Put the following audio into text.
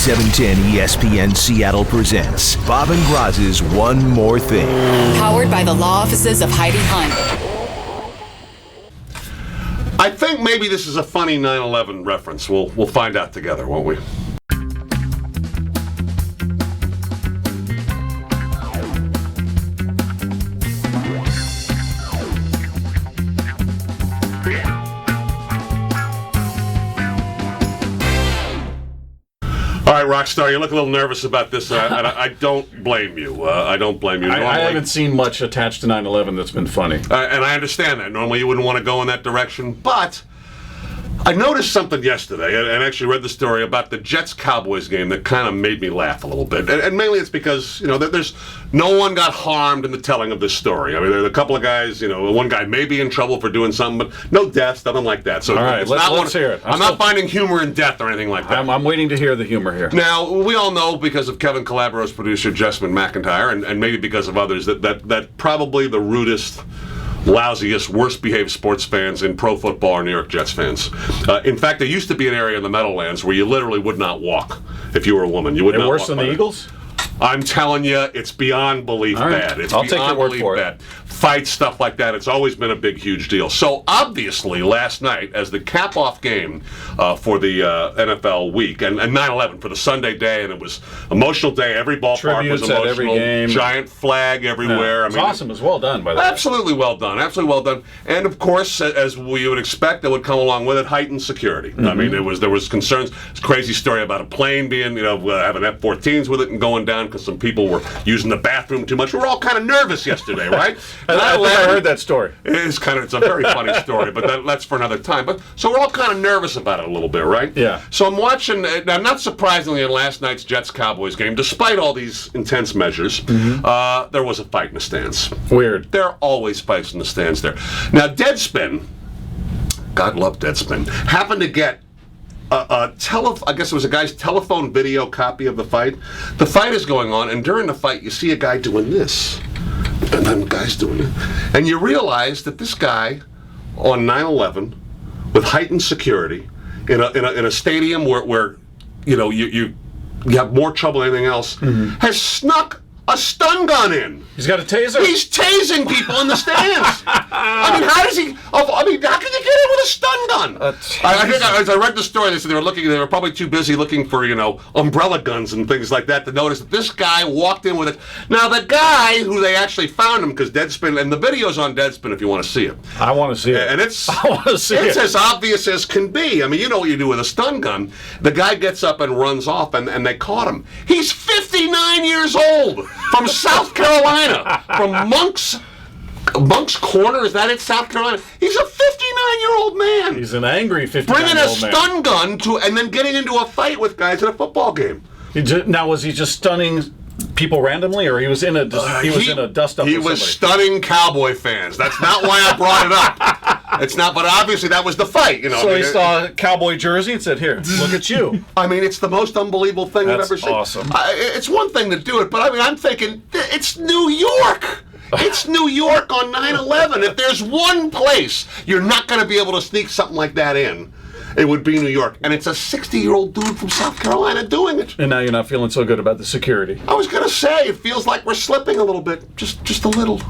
710 ESPN Seattle presents Bob and Groz's One More Thing. Powered by the law offices of Heidi Hunt. I think maybe this is a funny 9/11 reference. We'll find out together, won't we? All right, Rockstar, you look a little nervous about this. I don't blame you. I don't blame you. I haven't seen much attached to 9/11 that's been funny. And I understand that. Normally you wouldn't want to go in that direction. But I noticed something yesterday, and actually read the story about the Jets-Cowboys game that kind of made me laugh a little bit. And mainly it's because, there's no one got harmed in the telling of this story. I mean, there's a couple of guys, one guy may be in trouble for doing something, but no deaths, nothing like that. So all right, let's hear it. I'm not finding humor in death or anything like that. I'm waiting to hear the humor here. Now, we all know because of Kevin Calabro's producer, Jessamine McIntyre, and maybe because of others, that probably the rudest, lousiest, worst-behaved sports fans in pro football are New York Jets fans. In fact, there used to be an area in the Meadowlands where you literally would not walk if you were a woman. You would not walk. Worse than the Eagles? I'm telling you, it's beyond belief bad. It's I'll take your word for it. Fights, stuff like that. It's always been a big, huge deal. So obviously, last night, as the cap-off game for the NFL week, and 9/11 for the Sunday day, and it was emotional day. Every ballpark was emotional. At every game. Giant flag everywhere. Yeah, it's awesome. It was well done, by the way. Absolutely well done. Absolutely well done. And of course, as we would expect, that would come along with it heightened security. Mm-hmm. I mean, there was concerns. It's a crazy story about a plane being, having F-14s with it and going down because some people were using the bathroom too much. We were all kind of nervous yesterday, right? I think I heard that story. It's a very funny story, but that's for another time. But so we're all kind of nervous about it a little bit, right? Yeah. So I'm watching, now not surprisingly, in last night's Jets-Cowboys game, despite all these intense measures, there was a fight in the stands. Weird. There are always fights in the stands there. Now, Deadspin, God love Deadspin, happened to get I guess it was a guy's telephone video copy of the fight. The fight is going on, and during the fight, you see a guy doing this, and then guys doing it, and you realize that this guy on 9/11, with heightened security, in a stadium where you have more trouble than anything else, has snuck a stun gun in. He's got a taser? He's tasing people in the stands. I mean, how can you get in with a stun gun? I think as I read the story, they said they were probably too busy looking for, umbrella guns and things like that to notice that this guy walked in with it. Now, the guy who they actually found him, because Deadspin, and the video's on Deadspin if you want to see it. I want to see it. And it's as obvious as can be. I mean, you know what you do with a stun gun. The guy gets up and runs off, and they caught him. He's 59 years old, from South Carolina, from Monk's Corner, is that it, South Carolina? He's a 59-year-old man. He's an angry 59-year-old man. Bringing a stun gun and then getting into a fight with guys at a football game. Now, was he just stunning people randomly, or he was in a dust-up? He was stunning Cowboy fans. That's not why I brought it up. It's not, but obviously that was the fight. So he saw a Cowboy jersey and said, "Here, look at you." I mean, it's the most unbelievable thing I've ever seen. Awesome. It's one thing to do it, but I mean, I'm thinking it's New York. It's New York on 9/11. If there's one place you're not going to be able to sneak something like that in, it would be New York. And it's a 60-year-old dude from South Carolina doing it. And now you're not feeling so good about the security. I was going to say, it feels like we're slipping a little bit. Just a little.